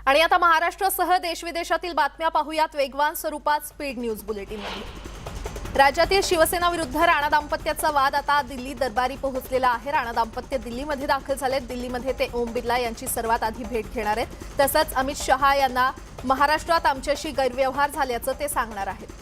आणि आता महाराष्ट्रासह देशविदेशातील बातम्या पाहूयात वेगवान स्वरूपात स्पीड न्यूज बुलेटिनमध्ये। राज्यातील शिवसेना विरुद्ध राणा दाम्पत्याचा वाद आता दिल्ली दरबारी पोहोचलेला आहे। राणा दाम्पत्य दिल्लीमध्ये दाखल झालेत। दिल्लीमध्ये ते ओम बिर्ला यांची सर्वात आधी भेट घेणार आहेत। तसंच अमित शहा यांना महाराष्ट्रात आमच्याशी गैरव्यवहार झाल्याचं ते सांगणार आहेत।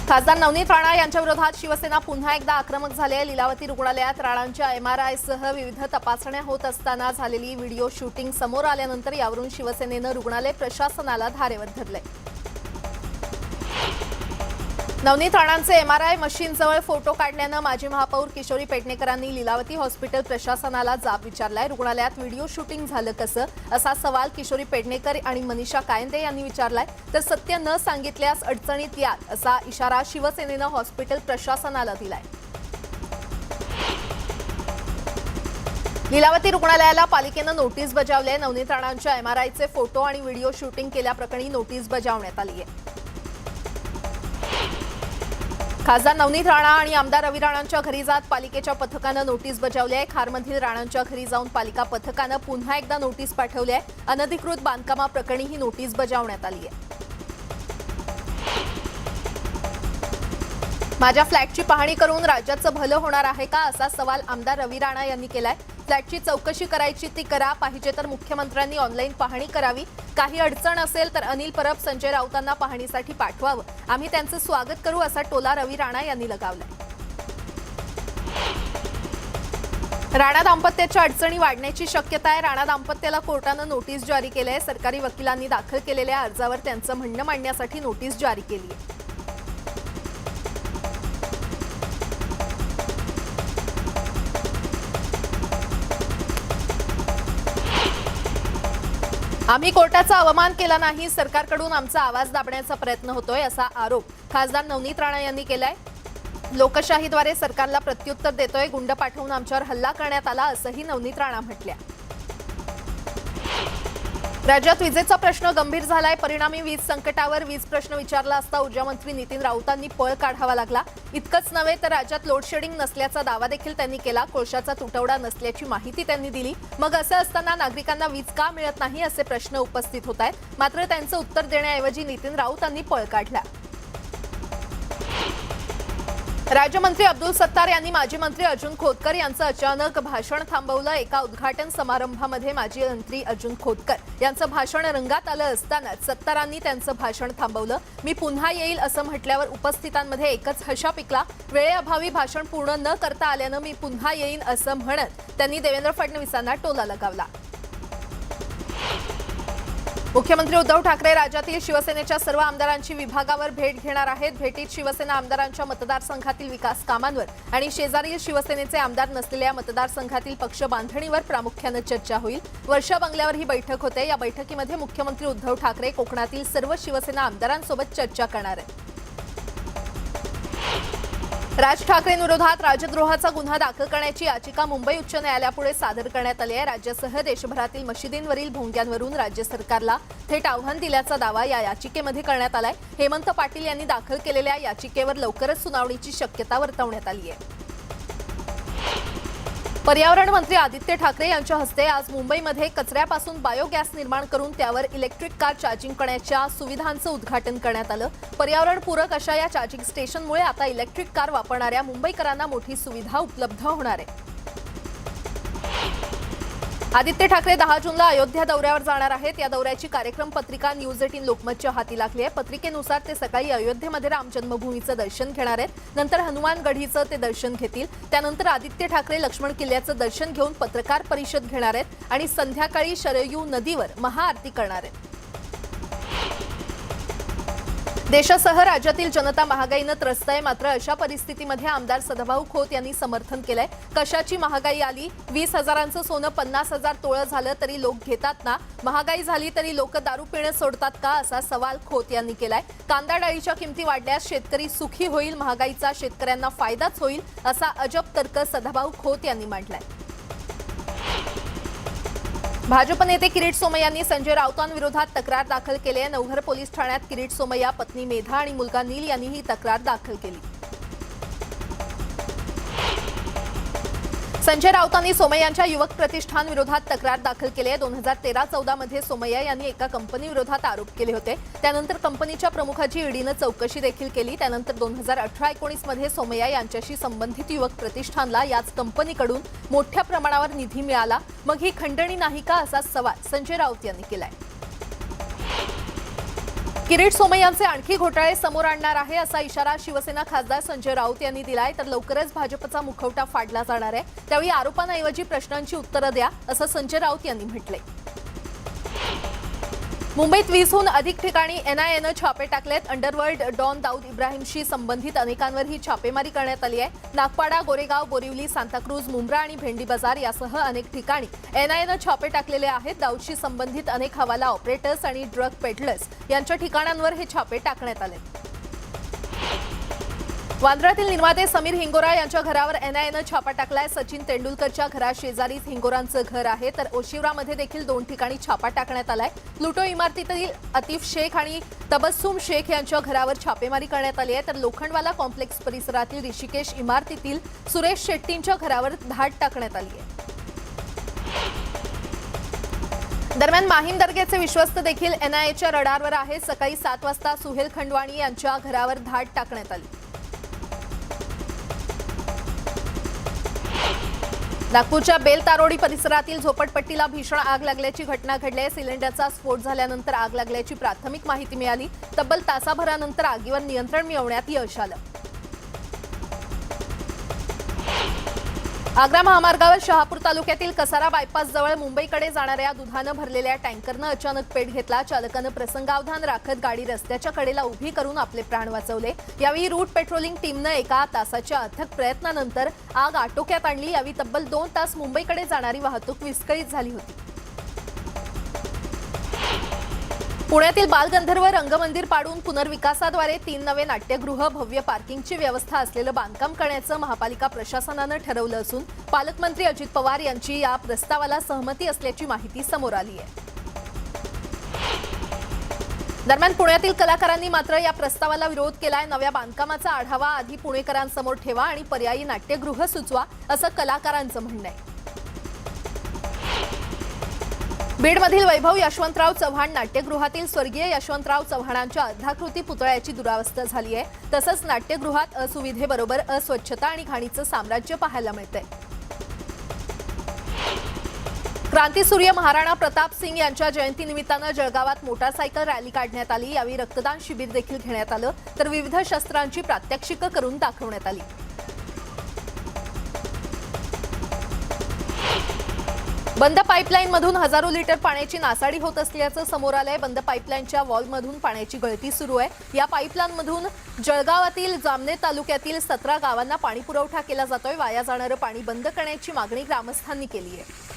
खासदार नवनीत राणा यांच्या विरोधात शिवसेना पुन्हा एकदा आक्रमक झाली आहे। लीलावती रुग्णालयात राणांच्या MRI सह विविध तपासण्या होत असताना झालेली व्हिडिओ शूटिंग समोर आल्यानंतर यावरून शिवसेनेनं रुग्णालय प्रशासनाला धारेवर धरले। नवनीत राणांचे MRI मशीनजवळ फोटो काढल्यानं माजी महापौर किशोरी पेडणेकरांनी लीलावती हॉस्पिटल प्रशासनाला जाब विचारलाय। रुग्णालयात व्हिडिओ शूटिंग झालं कसं असा सवाल किशोरी पेडणेकर आणि मनीषा कायंदे यांनी विचारलाय। तर सत्य न सांगितल्यास अडचणीत याल असा इशारा शिवसेनेनं हॉस्पिटल प्रशासनाला दिलाय। लीलावती रुग्णालयाला पालिकेनं नोटीस बजावली आहे। नवनीत राणांच्या MRIचे फोटो आणि व्हिडिओ शूटिंग केल्याप्रकरणी नोटीस बजावण्यात आली आहे। खासदार नवनीत राणा आणि आमदार रवी राणांच्या घरी जात पालिकेच्या पथकानं नोटीस बजावली आहे। खारमधील राणांच्या घरी जाऊन पालिका पथकानं पुन्हा एकदा नोटीस पाठवली आहे। अनधिकृत बांधकामाप्रकरणी ही नोटीस बजावण्यात आली आहे। माझ्या फ्लॅटची पाहणी करून राज्याचं भलं होणार आहे का असा सवाल आमदार रवी राणा यांनी केलाय। फ्लॅटची चौकशी करायची ती करा, पाहिजे तर मुख्यमंत्र्यांनी ऑनलाईन पाहणी करावी। काही अडचण असेल तर अनिल परब, संजय राऊतांना पाहणीसाठी पाठवावं, आम्ही त्यांचं स्वागत करू असा टोला रवी राणा यांनी लगावलाय। राणा दाम्पत्याच्या अडचणी वाढण्याची शक्यता आहे। राणा दाम्पत्याला कोर्टानं नोटीस जारी केली आहे। सरकारी वकिलांनी दाखल केलेल्या अर्जावर त्यांचं म्हणणं मांडण्यासाठी नोटीस जारी केली आहे। आम्ही कोर्टाचा अवमान केला नाही, सरकारकडून आमचा आवाज दाबण्याचा प्रयत्न होतोय असा आरोप खासदार नवनीत राणा यांनी केलाय। लोकशाहीद्वारे सरकारला प्रत्युत्तर देतोय, गुंड पाठवून आमच्यावर हल्ला करण्यात आला असंही नवनीत राणा म्हटल्या। राज्यात विजेचा प्रश्न गंभीर झालाय। परिणामी वीज संकटावर वीज प्रश्न विचारला असता ऊर्जामंत्री नितीन राऊतांनी पळ काढावा लागला। इतकंच नव्हे तर राज्यात लोडशेडिंग नसल्याचा दावा देखील त्यांनी केला। कोळशाचा तुटवडा नसल्याची माहिती त्यांनी दिली। मग असं असताना नागरिकांना वीज का मिळत नाही असे प्रश्न उपस्थित होत आहेत। मात्र त्यांचं उत्तर देण्याऐवजी नितीन राऊतांनी पळ काढला। राज्यमंत्री अब्दुल सत्तार यांनी माजी मंत्री अर्जुन खोतकर यांचं अचानक भाषण थांबवलं। एका उद्घाटन समारंभामध्ये माजी मंत्री अर्जुन खोतकर यांचं भाषण रंगात आलं असतानाच सत्तारांनी त्यांचं भाषण थांबवलं। मी पुन्हा येईल असं म्हटल्यावर उपस्थितांमध्ये एकच हशा पिकला। वेळेअभावी भाषण पूर्ण न करता आल्यानं मी पुन्हा येईन असं म्हणत त्यांनी देवेंद्र फडणवीसांना टोला लगावला। मुख्यमंत्री उद्धव ठाकरे राज्यातील शिवसेनेच्या सर्व आमदारांची विभागावर भेट घेणार आहेत। भेटीत शिवसेना आमदारांच्या मतदारसंघातील विकास कामांवर आणि शेजारील शिवसेनेचे आमदार नसलेल्या मतदारसंघातील पक्ष बांधणीवर प्रामुख्याने चर्चा होईल। वर्षा बंगल्यावर ही बैठक होते। या बैठकीमध्ये मुख्यमंत्री उद्धव ठाकरे कोकणातील सर्व शिवसेना आमदारांसोबत चर्चा करणार आहेत। राज ठाकरेंविरोधात राजद्रोहाचा गुन्हा दाखल करण्याची याचिका मुंबई उच्च न्यायालयापुढे सादर करण्यात आली आहे। राज्यासह देशभरातील मशिदींवरील भोंग्यांवरून राज्य सरकारला थेट आव्हान दिल्याचा दावा या याचिकेमध्ये करण्यात आलाय। हेमंत पाटील यांनी दाखल केलेल्या याचिकेवर लवकरच सुनावणीची शक्यता वर्तवण्यात आली आहे। पर्यावरण मंत्री आदित्य ठाकरे यांच्या हस्ते आज मुंबईमध्ये कचऱ्यापासून बायोगॅस निर्माण करून त्यावर इलेक्ट्रिक कार चार्जिंग करण्याच्या सुविधांचं उद्घाटन करण्यात आलं। पर्यावरणपूरक अशा या चार्जिंग स्टेशनमुळे आता इलेक्ट्रिक कार वापरणाऱ्या मुंबईकरांना मोठी सुविधा उपलब्ध होणार आहे। आदित्य ठाकरे 10 जूनला अयोध्या दौऱ्यावर जाणार आहेत। या दौऱ्याची कार्यक्रम पत्रिका न्यूज 18 लोकमतच्या हाती लागली आहे। पत्रिकेनुसार ते सकाळी अयोध्येमध्ये राम जन्मभूमीचं दर्शन घेणार आहेत। नंतर हनुमान गढीचं ते दर्शन घेतील। त्यानंतर आदित्य ठाकरे लक्ष्मण किल्ल्याचं दर्शन घेऊन पत्रकार परिषद घेणार आहेत आणि संध्याकाळी शरयू नदीवर महाआरती करणार आहेत। देशासह राज्यातील जनता महागाईनं त्रस्त आहे। मात्र अशा परिस्थितीमध्ये आमदार सदाभाऊ खोत यांनी समर्थन केलंय। कशाची महागाई आली? 20,000चं सोनं 50,000 तोळं झालं तरी लोक घेतात ना? महागाई झाली तरी लोक दारू पिणं सोडतात का असा सवाल खोत यांनी केलाय। कांदा डाळीच्या किमती वाढल्यास शेतकरी सुखी होईल, महागाईचा शेतकऱ्यांना फायदाच होईल असा अजब तर्क सदाभाऊ खोत यांनी मांडलाय। भाजप नेते किरीट सोमय्यांनी संजय राऊतांविरोधात तक्रार दाखल केली आहे। नवघर पोलीस ठाण्यात किरीट सोमय्या, पत्नी मेधा आणि मुलगा नील यांनी ही तक्रार दाखल केली। संजय राऊतांनी सोमय्यांच्या युवक प्रतिष्ठान विरोधात तक्रार दाखल केली आहे। 2013-14 मध्ये सोमय्या यांनी एका कंपनी विरोधात आरोप केले होते। त्यानंतर कंपनीच्या प्रमुखाची ईडीने चौकशी देखील केली। त्यानंतर 2018-19 मध्ये सोमय्या यांच्याशी संबंधित युवक प्रतिष्ठानला याच कंपनीकडून मोठ्या प्रमाणावर निधी मिळाला। मग ही खंडणी नाही का, असा सवाल संजय राऊत यांनी केलाय। किरीट सोमय्यांचे आणखी घोटाळे समोर आणणार आहे, असा इशारा शिवसेना खासदार संजय राऊत यांनी दिलाय। तर लवकरच भाजपचा मुखवटा फाडला जाणार आहे, त्यावेळी आरोपांऐवजी प्रश्नांची उत्तरं द्या, असं संजय राऊत यांनी म्हटलंय। मुंबईत 20हून अधिक ठिकाणी एनआयएनं छापे टाकलेत। अंडरवर्ल्ड डॉन दाऊद इब्राहिमशी संबंधित अनेकांवर ही छापेमारी करण्यात आली आहे। नागपाडा, गोरेगाव, बोरिवली, सांताक्रूज, मुंब्रा आणि भेंडी बाजार यासह अनेक ठिकाणी एनआयएनं छापे टाकलेले आहेत। दाऊदशी संबंधित अनेक हवाला ऑपरेटर्स आणि ड्रग पेडलर्स यांच्या ठिकाणांवर हे छापे टाकण्यात आले। वांद्र्यातील निर्माते समीर हिंगोरा यांच्या घरावर एनआयएनं छापा टाकलाय। सचिन तेंडुलकरच्या घराशेजारीच हिंगोरांचं घर आहे। तर ओशिवरामध्ये देखील 2 ठिकाणी छापा टाकण्यात आलाय। प्लुटो इमारतीतील आतिफ शेख आणि तबस्सुम शेख यांच्या घरावर छापेमारी करण्यात आली आहे। तर लोखंडवाला कॉम्प्लेक्स परिसरातील ऋषिकेश इमारतीतील सुरेश शेट्टींच्या घरावर धाड टाकण्यात आली आहे। दरम्यान माहीम दर्ग्याचे विश्वस्त देखील एनआयएच्या रडारवर आहे। सकाळी 7 वाजता सुहेल खंडवाणी यांच्या घरावर धाड टाकण्यात आली। नागपूरच्या बेल तारोडी परिसरातील झोपडपट्टीला भीषण आग लागल्याची घटना घडली आहे। सिलेंडरचा स्फोट झाल्यानंतर आग लागल्याची प्राथमिक माहिती मिळाली। तब्बल तासाभरानंतर आगीवर नियंत्रण मिळवण्यात यश आलं। आग्रा महामार्गावर शहापूर तालुक्यातील कसारा बायपास जवळ मुंबईकडे जाणाऱ्या दुधानं भरलेल्या टँकरनं अचानक पेट घेतला। चालकानं प्रसंगावधान राखत गाडी रस्त्याच्या कडेला उभी करून आपले प्राण वाचवले। यावेळी रूट पेट्रोलिंग टीमनं एका तासाच्या अथक प्रयत्नानंतर आग आटोक्यात आणली। यावेळी तब्बल 2 तास मुंबईकडे जाणारी वाहतूक विस्कळीत झाली होती। पुण्यातील बालगंधर्व रंगमंदिर पाडून पुनर्विकासाद्वारे 3 नवे नाट्यगृह, भव्य पार्किंगची व्यवस्था असलेलं बांधकाम करण्याचं महापालिका प्रशासनानं ठरवलं असून पालकमंत्री अजित पवार यांची या प्रस्तावाला सहमती असल्याची माहिती समोर आली आहे। दरम्यान पुण्यातील कलाकारांनी मात्र या प्रस्तावाला विरोध केलाय। नव्या बांधकामाचा आढावा आधी पुणेकरांसमोर ठेवा आणि पर्यायी नाट्यगृह सुचवा, असं कलाकारांचं म्हणणं आहे। बीडमधील वैभव यशवंतराव चव्हाण नाट्यगृहातील स्वर्गीय यशवंतराव चव्हाणांच्या अर्धाकृती पुतळ्याची दुरावस्था झाली आहे। तसंच नाट्यगृहात असुविधेबरोबर अस्वच्छता आणि घाणीचं साम्राज्य पाहायला मिळतंय। क्रांतीसूर्य महाराणा प्रताप सिंग यांच्या जयंतीनिमित्तानं जळगावात मोटारसायकल रॅली काढण्यात आली। यावेळी रक्तदान शिबिर देखील घेण्यात आलं। तर विविध शस्त्रांची प्रात्यक्षिकं करून दाखवण्यात आली। बंद पाईपलाईनमधून हजारो लिटर पाण्याची नासाडी होत असल्याचं समोर आलंय। बंद पाईपलाईनच्या वॉलमधून पाण्याची गळती सुरू आहे। या पाईपलाईनमधून जळगावातील जामनेर तालुक्यातील 17 गावांना पाणी पुरवठा केला जातोय। वाया जाणारं पाणी बंद करण्याची मागणी ग्रामस्थांनी केली आहे।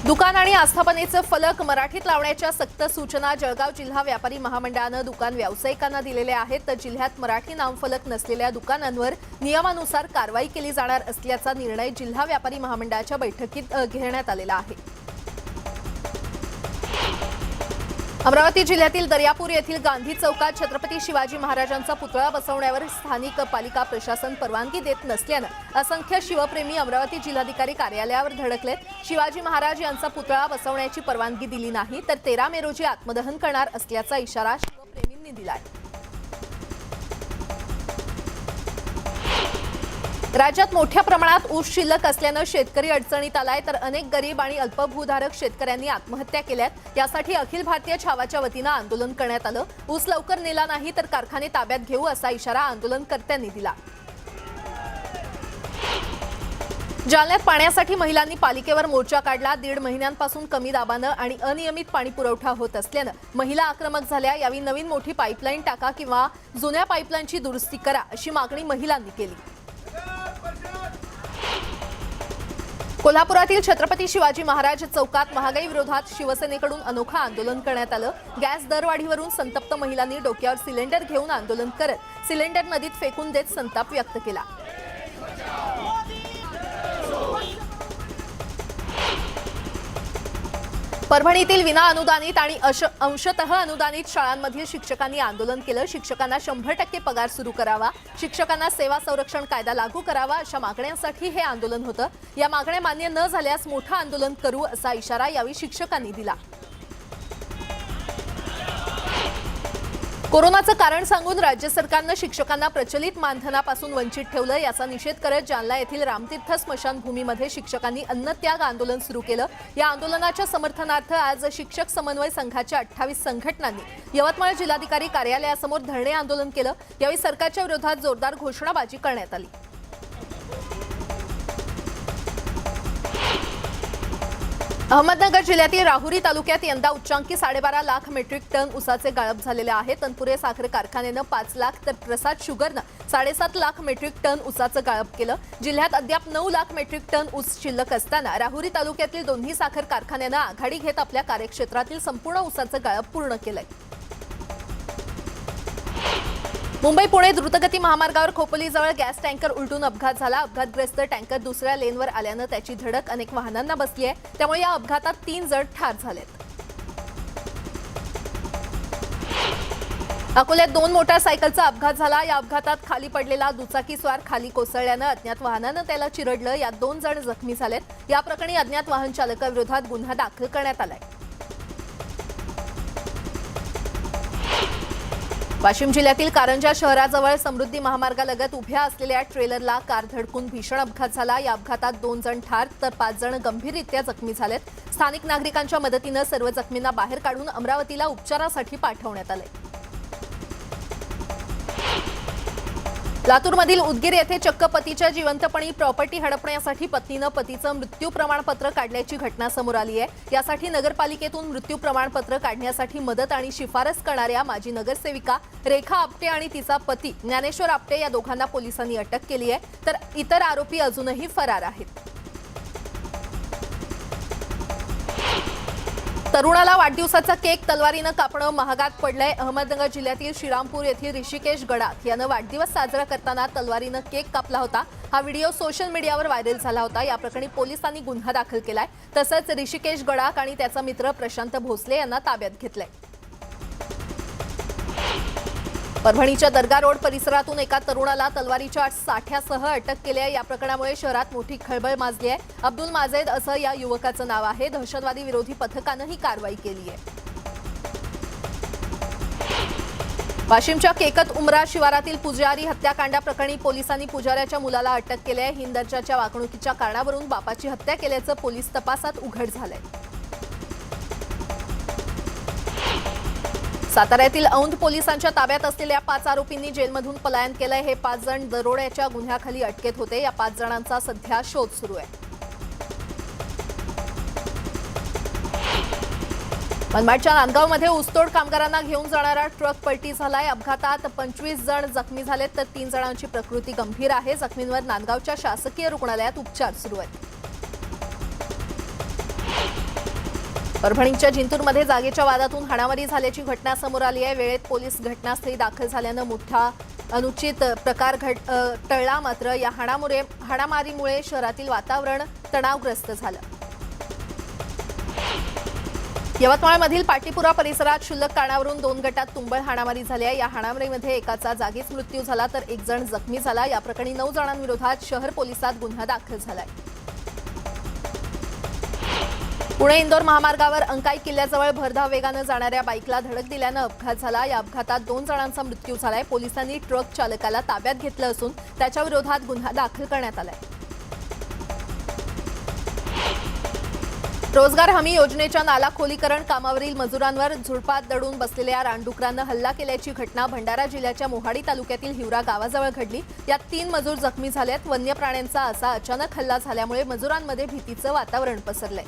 दुकान आणि आस्थापनेचं फलक मराठीत लावण्याच्या सक्त सूचना जळगाव जिल्हा व्यापारी महामंडळानं दुकान व्यावसायिकांना दिलेल्या आहेत। तर जिल्ह्यात मराठी नामफलक नसलेल्या दुकानांवर नियमानुसार कारवाई केली जाणार असल्याचा निर्णय जिल्हा व्यापारी महामंडळाच्या बैठकीत घेण्यात आलेला आहे। अमरावती जिल्ह्यातील दर्यापूर येथील गांधी चौकात छत्रपती शिवाजी महाराजांचा पुतळा बसवण्यावर स्थानिक पालिका प्रशासन परवानगी देत नसल्यानं असंख्य शिवप्रेमी अमरावती जिल्हाधिकारी कार्यालयावर धडकलेत। शिवाजी महाराज यांचा पुतळा बसवण्याची परवानगी दिली नाही तर 13 मे रोजी आत्मदहन करणार असल्याचा इशारा शिवप्रेमींनी दिलाय। राज्यात मोठ्या प्रमाणात ऊस शिल्लक असल्यानं शेतकरी अडचणीत आलाय। तर अनेक गरीब आणि अल्पभूधारक शेतकऱ्यांनी आत्महत्या केल्यात। यासाठी अखिल भारतीय छावाच्या वतीनं आंदोलन करण्यात आलं। ऊस लवकर नेला नाही तर कारखाने ताब्यात घेऊ, असा इशारा आंदोलनकर्त्यांनी दिला। जालन्यात पाण्यासाठी महिलांनी पालिकेवर मोर्चा काढला। 1.5 महिन्यांपासून कमी दाबानं आणि अनियमित पाणी पुरवठा होत असल्यानं महिला आक्रमक झाल्या। यावेळी नवीन मोठी पाईपलाईन टाका किंवा जुन्या पाईपलाईनची दुरुस्ती करा, अशी मागणी महिलांनी केली। कोल्हापुरातील छत्रपती शिवाजी महाराज चौकात महागाई विरोधात शिवसेनेकडून अनोखं आंदोलन करण्यात आलं। गॅस दरवाढीवरून संतप्त महिलांनी डोक्यावर सिलेंडर घेऊन आंदोलन करत सिलेंडर नदीत फेकून देत संताप व्यक्त केला। परभणीतील विना अनुदानित आणि अंशतः अनुदानित शाळांमधील शिक्षकांनी आंदोलन केलं। शिक्षकांना 100% पगार सुरू करावा, शिक्षकांना सेवा संरक्षण कायदा लागू करावा अशा मागण्यांसाठी हे आंदोलन होतं। या मागण्या मान्य न झाल्यास मोठं आंदोलन करू असा इशारा यावेळी शिक्षकांनी दिला। कोरोनाचं कारण सांगून राज्य सरकारनं शिक्षकांना प्रचलित मानधनापासून वंचित ठेवलं। याचा निषेध करत जालना येथील रामतीर्थ स्मशानभूमीमध्ये शिक्षकांनी अन्नत्याग आंदोलन सुरू केलं। या आंदोलनाच्या समर्थनार्थ आज शिक्षक समन्वय संघाच्या 28 संघटनांनी यवतमाळ जिल्हाधिकारी कार्यालयासमोर धरणे आंदोलन केलं। यावेळी सरकारच्या विरोधात जोरदार घोषणाबाजी करण्यात आली। अहमदनगर जिल्ह्यातील राहुरी तालुक्यात यंदा उच्चांकी 12.5 लाख मेट्रिक टन ऊसाचे गाळप झालेले आहे। तनपुरे साखर कारखान्यानं 5 लाख तर प्रसाद शुगरनं 7.5 लाख मेट्रिक टन ऊसाचं गाळप केलं। जिल्ह्यात अद्याप 9 लाख मेट्रिक टन ऊस शिल्लक असताना राहुरी तालुक्यातील दोन्ही साखर कारखान्यानं आघाडी घेत आपल्या कार्यक्षेत्रातील संपूर्ण ऊसाचं गाळप पूर्ण केलंय। मुंबई पुणे द्रुतगती महामार्गावर खोपोलीजवळ गॅस टँकर उलटून अपघात झाला। अपघातग्रस्त टँकर दुसऱ्या लेनवर आल्यानं त्याची धडक अनेक वाहनांना बसली आहे। त्यामुळे या अपघातात 3 जण ठार झालेत। अकोल्यात 2 मोटारसायकलचा अपघात झाला। या अपघातात खाली पडलेला दुचाकीस्वार खाली कोसळल्यानं अज्ञात वाहनानं त्याला चिरडलं। यात 2 जण जखमी झालेत। या प्रकरणी अज्ञात वाहन चालकाविरोधात गुन्हा दाखल करण्यात आलाय। वाशिम जिल्ह्यातील कारंजा शहराजवळ समृद्धी महामार्गालगत उभ्या असलेल्या ट्रेलरला कार धडकून भीषण अपघात झाला। या अपघातात 2 जण ठार तर 5 जण गंभीररित्या जखमी झालेत। स्थानिक नागरिकांच्या मदतीनं सर्व जखमींना बाहेर काढून अमरावतीला उपचारासाठी पाठवण्यात आले। लातूरमधील उदगीर येथे चक्क पतीच्या जिवंतपणी प्रॉपर्टी हडपण्यासाठी पत्नीनं पतीचं मृत्यू प्रमाणपत्र काढल्याची घटना समोर आली आहे। यासाठी नगरपालिकेतून मृत्यू प्रमाणपत्र काढण्यासाठी मदत आणि शिफारस करणाऱ्या माजी नगरसेविका रेखा आपटे आणि तिचा पती ज्ञानेश्वर आपटे या दोघांना पोलिसांनी अटक केली आहे, तर इतर आरोपी अजूनही फरार आहेत। तरुणाला वाढदिवसाचा केक तलवारीनं कापणं महागात पडलंय। अहमदनगर जिल्ह्यातील श्रीरामपूर येथील ऋषिकेश गडाख यानं वाढदिवस साजरा करताना तलवारीनं केक कापला होता। हा व्हिडिओ सोशल मीडियावर व्हायरल झाला होता। या प्रकरणी पोलिसांनी गुन्हा दाखल केलाय। तसंच ऋषिकेश गडाख आणि त्याचा मित्र प्रशांत भोसले यांना ताब्यात घेतलंय। परभणीच्या दर्गा रोड परिसरातून एका तरुणाला तलवारीच्या साठ्यासह अटक केली आहे। या प्रकरणामुळे शहरात मोठी खळबळ माजली आहे। अब्दुल माजेद असं या युवकाचं नाव आहे। दहशतवादी विरोधी पथकानं ही कारवाई केली आहे। वाशिमच्या केकत उमरा शिवारातील पुजारी हत्याकांडाप्रकरणी पोलिसांनी पुजाऱ्याच्या मुलाला अटक केली आहे। हीन दर्जाच्या वागणुकीच्या कारणावरून बापाची हत्या केल्याचं पोलीस तपासात उघड झालंय। साताऱ्यातील औंध पोलिसांच्या ताब्यात असलेल्या 5 आरोपींनी जेलमधून पलायन केलंय। हे 5 जण दरोड्याच्या गुन्ह्याखाली अटकेत होते। या 5 जणांचा सध्या शोध सुरू आहे। मनमाडच्या नांदगावमध्ये ऊसतोड कामगारांना घेऊन जाणारा ट्रक पलटी झालाय। अपघातात 25 जण जखमी झालेत तर 3 जणांची प्रकृती गंभीर आहे। जखमींवर नांदगावच्या शासकीय रुग्णालयात उपचार सुरू आहेत। परभणीच्या जिंतूरमध्ये जागेच्या वादातून हाणामारी झाल्याची घटना समोर आली आहे। वेळेत पोलीस घटनास्थळी दाखल झाल्यानं मोठा अनुचित प्रकार टळला। मात्र या हाणामारीमुळे शहरातील वातावरण तणावग्रस्त झालं। यवतमाळमधील पाटीपुरा परिसरात क्षुल्लक कारणावरून 2 गटात तुंबळ हाणामारी झाली आहे। या हाणामारीमध्ये एकाचा जागीच मृत्यू झाला तर 1 जण जखमी झाला। या प्रकरणी 9 जणांविरोधात शहर पोलिसात गुन्हा दाखल झालाय। पुणे इंदोर महामार्गावर अंकाई किल्ल्याजवळ भरधाव वेगानं जाणाऱ्या बाईकला धडक दिल्यानं अपघात झाला। या अपघातात 2 जणांचा मृत्यू झालाय। पोलिसांनी ट्रक चालकाला ताब्यात घेतलं असून त्याच्या विरोधात गुन्हा दाखल करण्यात आलाय। रोजगार हमी योजनेच्या नाला खोलीकरण कामावरील मजुरांवर झुडपात दडून बसलेल्या रानडुकरानं हल्ला केल्याची घटना भंडारा जिल्ह्याच्या मोहाडी तालुक्यातील हिवरा गावाजवळ घडली। यात 3 मजूर जखमी झालेत। वन्य प्राण्यांचा असा अचानक हल्ला झाल्यामुळे मजुरांमध्ये भीतीचं वातावरण पसरलंय।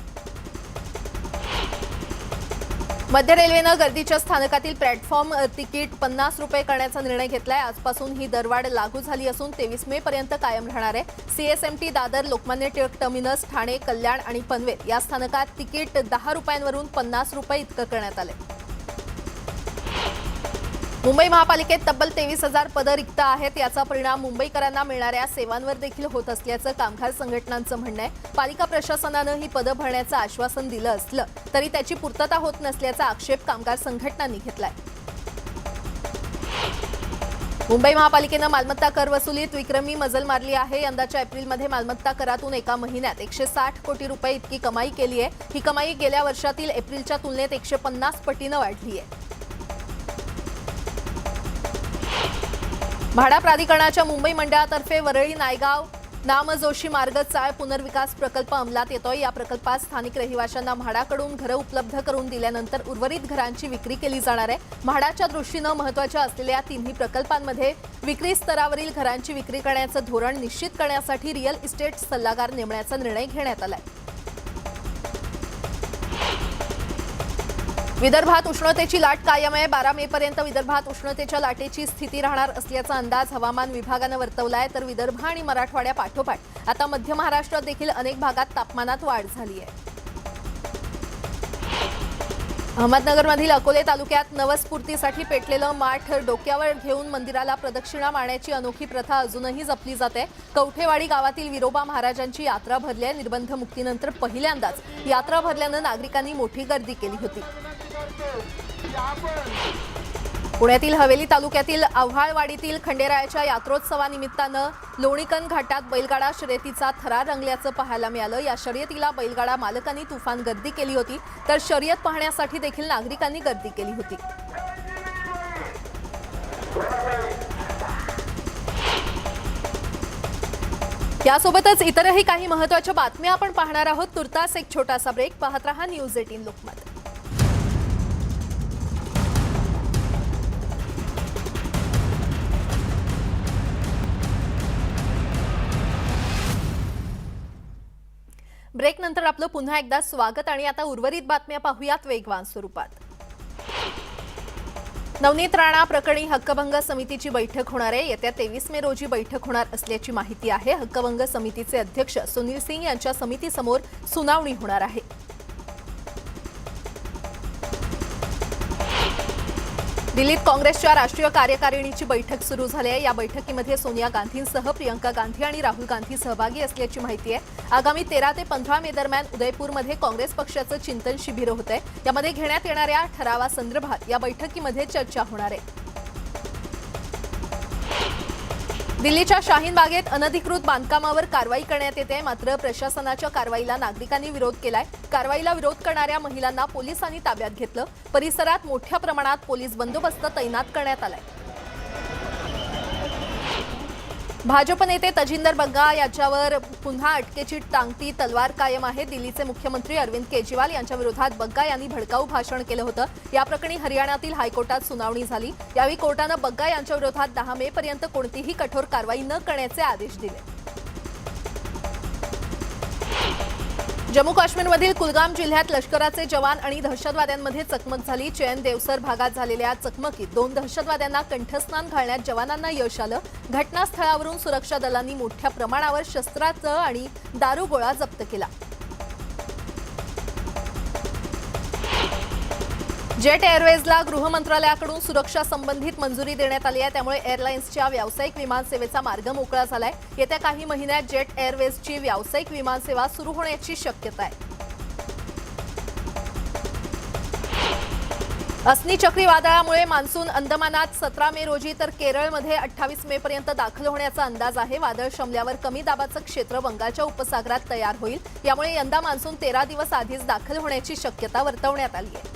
मध्य रेल्वेनं गर्दीच्या स्थानकातील प्लॅटफॉर्म तिकीट 50 रुपये करण्याचा निर्णय घेतलाय। आजपासून ही दरवाढ लागू झाली असून 23 मे पर्यंत कायम राहणार आहे। सीएसएमटी दादर, लोकमान्य टिळक टर्मिनस, ठाणे, कल्याण आणि पनवेल या स्थानकात तिकीट 10 रुपयांवरून 50 रुपये इतकं करण्यात आले। मुंबई महापालिकेत तब्बल 23,000 पदं रिक्त आहेत। याचा परिणाम मुंबईकरांना मिळणाऱ्या सेवांवर देखील होत असल्याचं कामगार संघटनांचं म्हणणं आहे। पालिका प्रशासनानं ही पदं भरण्याचं आश्वासन दिलं असलं तरी त्याची पूर्तता होत नसल्याचा आक्षेप कामगार संघटनांनी घेतलाय। मुंबई महापालिकेनं मालमत्ता कर वसुलीत विक्रमी मजल मारली आहे। यंदाच्या एप्रिलमध्ये मालमत्ता करातून एका महिन्यात 160 कोटी रुपये इतकी कमाई केली आहे। ही कमाई गेल्या वर्षातील एप्रिलच्या तुलनेत 150 पटीनं वाढली आहे। म्हाडा प्राधिकरणाच्या मुंबई मंडळातर्फे वरळी नायगाव नामजोशी मार्ग चाळ पुनर्विकास प्रकल्प अंमलात येतोय। या प्रकल्पात स्थानिक रहिवाशांना म्हाडाकडून घरं उपलब्ध करून दिल्यानंतर उर्वरित घरांची विक्री केली जाणार आहे। म्हाडाच्या दृष्टीनं महत्त्वाच्या असलेल्या तिन्ही प्रकल्पांमध्ये विक्री स्तरावरील घरांची विक्री करण्याचं धोरण निश्चित करण्यासाठी रिअल इस्टेट सल्लागार नेमण्याचा निर्णय घेण्यात आलाय। विदर्भात उष्णतेची लाट कायम आहे। 12 मे पर्यंत विदर्भात उष्णतेच्या लाटेची स्थिती राहणार असल्याचा अंदाज हवामान विभागानं वर्तवलाय। तर विदर्भ आणि मराठवाड्यापाठोपाठ आता मध्य महाराष्ट्रात देखील अनेक भागात तापमानात वाढ झाली आहे। अहमदनगरमधील अकोले तालुक्यात नवस्फूर्तीसाठी पेटलेलं माठ डोक्यावर घेऊन मंदिराला प्रदक्षिणा मारण्याची अनोखी प्रथा अजूनही जपली जाते। कवठेवाडी गावातील विरोबा महाराजांची यात्रा भरली आहे। निर्बंध मुक्तीनंतर पहिल्यांदाच यात्रा भरल्यानं नागरिकांनी मोठी गर्दी केली होती। पुण्यातील हवेली तालुक्यातील आव्हाळवाडीतील खंडेरायाच्या यात्रोत्सवानिमित्तानं लोणीकन घाटात बैलगाडा शर्यतीचा थरार रंगल्याचं पाहायला मिळालं। या शर्यतीला बैलगाडा मालकांनी तुफान गर्दी केली होती, तर शर्यत पाहण्यासाठी देखील नागरिकांनी गर्दी केली होती। यासोबतच इतरही काही महत्त्वाच्या बातम्या आपण पाहणार आहोत। तुर्तास एक छोटासा ब्रेक, पाहत रहा न्यूज 18 लोकमत। ब्रेक नंतर आपलं पुन्हा एकदा स्वागत आणि आता उर्वरित बातम्या पाहूयात वेगवान स्वरूपात। नवनीत राणा प्रकरणी हक्कभंग समितीची बैठक होणार आहे। येत्या 23 मे रोजी बैठक होणार असल्याची माहिती आहे। हक्कभंग समितीचे अध्यक्ष सुनील सिंग यांच्या समितीसमोर सुनावणी होणार आहे। दिल्लीत काँग्रेसच्या राष्ट्रीय कार्यकारिणीची बैठक सुरू झाली आहे। या बैठकीमध्ये सोनिया गांधींसह प्रियंका गांधी आणि राहुल गांधी सहभागी असल्याची माहिती आहे। आगामी 13 ते 15 मे दरम्यान उदयपूरमध्ये काँग्रेस पक्षाचं चिंतन शिबिर होत आहे। यामध्ये घेण्यात येणाऱ्या ठरावासंदर्भात या बैठकीमध्ये चर्चा होणार आहे। दिल्लीच्या शाहीन बागेत अनधिकृत बांधकामावर कारवाई करण्यात येते, मात्र प्रशासनाच्या कारवाईला नागरिकांनी विरोध केलाय। कारवाईला विरोध करणाऱ्या महिलांना पोलिसांनी ताब्यात घेतलं। परिसरात मोठ्या प्रमाणात पोलीस बंदोबस्त तैनात करण्यात आलाय। भाजप नेते तजिंदर बग्गा यांच्यावर पुन्हा अटकेची टांगती तलवार कायम आहे। दिल्लीचे मुख्यमंत्री अरविंद केजरीवाल यांच्या विरोधात बग्गा यांनी भडकाऊ भाषण केलं होतं। या प्रकरणी हरियाणातील हायकोर्टात सुनावणी झाली। यावेळी कोर्टानं बग्गा यांच्या विरोधात 10 मे पर्यंत कोणतीही कठोर कारवाई न करण्याचे आदेश दिले। जम्मू काश्मीरमधील कुलगाम जिल्ह्यात लष्कराचे जवान आणि दहशतवाद्यांमध्ये चकमक झाली। चैन देवसर भागात झालेल्या चकमकीत 2 दहशतवाद्यांना कंठस्नान घालण्यात जवानांना यश आलं। घटनास्थळावरून सुरक्षा दलांनी मोठ्या प्रमाणावर शस्त्रास्त्र आणि दारुगोळा जप्त केला। जेट एअरवेजला गृह मंत्रालयाकडून सुरक्षा संबंधित मंजुरी देण्यात आली आहे। त्यामुळे एअरलाइन्सच्या व्यावसायिक विमानसेवेचा मार्ग मोकळा झालाय। येत्या काही महिन्यात जेट एअरवेजची व्यावसायिक विमानसेवा सुरू होण्याची शक्यता आहे। अस्नी चक्रीवादळामुळे मान्सून अंदमानात 17 मे रोजी तर केरळमध्ये 28 मे पर्यंत दाखल होण्याचा अंदाज आहे। वादळ शमल्यावर कमी दाबाचं क्षेत्र बंगालच्या उपसागरात तयार होईल। यामुळे यंदा मान्सून 13 दिवस आधीच दाखल होण्याची शक्यता वर्तवण्यात आली आहे।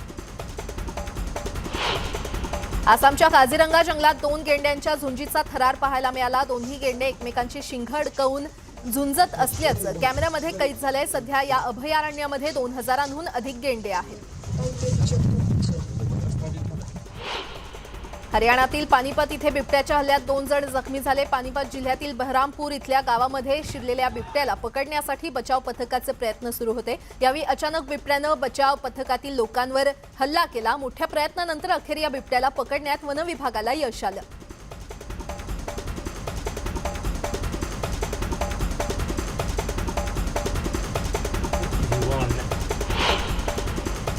आसामच्या काझीरंगा जंगलात 2 गेंड्यांच्या झुंजीचा थरार पाहायला मिळाला। दोन्ही गेंडे एकमेकांची शिंग अडकवून झुंजत असल्याचं कॅमेऱ्यामध्ये कैद झालंय। सध्या या अभयारण्यामध्ये 2000हून अधिक गेंडे आहेत। हरियाणातील पानिपत इथे बिबट्याच्या हल्ल्यात 2 जण जखमी झाले। पानिपत जिल्ह्यातील बहरामपूर इथल्या गावामध्ये शिरलेल्या बिबट्याला पकडण्यासाठी बचाव पथकाचे प्रयत्न सुरू होते। यावेळी अचानक बिबट्यानं बचाव पथकातील लोकांवर हल्ला केला। मोठ्या प्रयत्नानंतर अखेर या बिबट्याला पकडण्यात वन विभागाला यश आलं।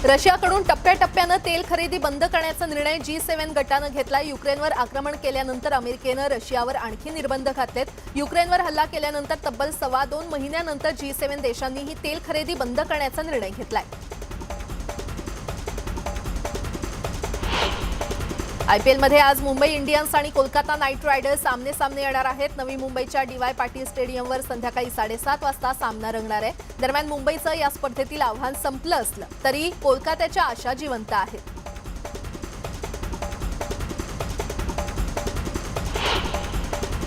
रशियाकडून टप्प्याटप्प्यानं तेल खरेदी बंद करण्याचा निर्णय G7 गटानं घेतला। युक्रेनवर आक्रमण केल्यानंतर अमेरिकेनं रशियावर आणखी निर्बंध घातलेत। युक्रेनवर हल्ला केल्यानंतर तब्बल 2.25 महिन्यानंतर G7 देशांनी ही तेल खरेदी बंद करण्याचा निर्णय घेतलाय। आयपीएलमध्ये आज मुंबई इंडियन्स आणि कोलकाता नाईट रायडर्स आमने-सामने येणार आहेत। नवी मुंबईच्या DY पाटील स्टेडियमवर संध्याकाळी 7:30 वाजता सामना रंगणार आहे। दरम्यान मुंबईचं या स्पर्धेतील आव्हान संपलं असलं तरी कोलकात्याच्या आशा जिवंत आहेत।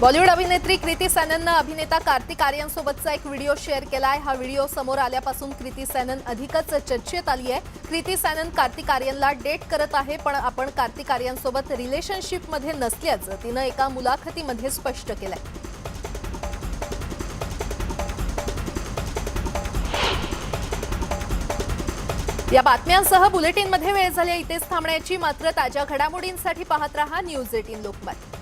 बॉलिवूड अभिनेत्री कृती सॅनननं अभिनेता कार्तिक आर्यनसोबतचा एक व्हिडिओ शेअर केलाय। हा व्हिडिओ समोर आल्यापासून कृती सॅनन अधिकच चर्चेत आली आहे। कृती सॅनन कार्तिक आर्यनला डेट करत आहे, पण आपण कार्तिक आर्यनसोबत रिलेशनशिपमध्ये नसल्याचं तिनं एका मुलाखतीमध्ये स्पष्ट केलंय। या बातम्यांसह बुलेटिनमध्ये वेळ झाली इथेच थांबण्याची, मात्र ताज्या घडामोडींसाठी पाहत रहा न्यूज 18 लोकमत।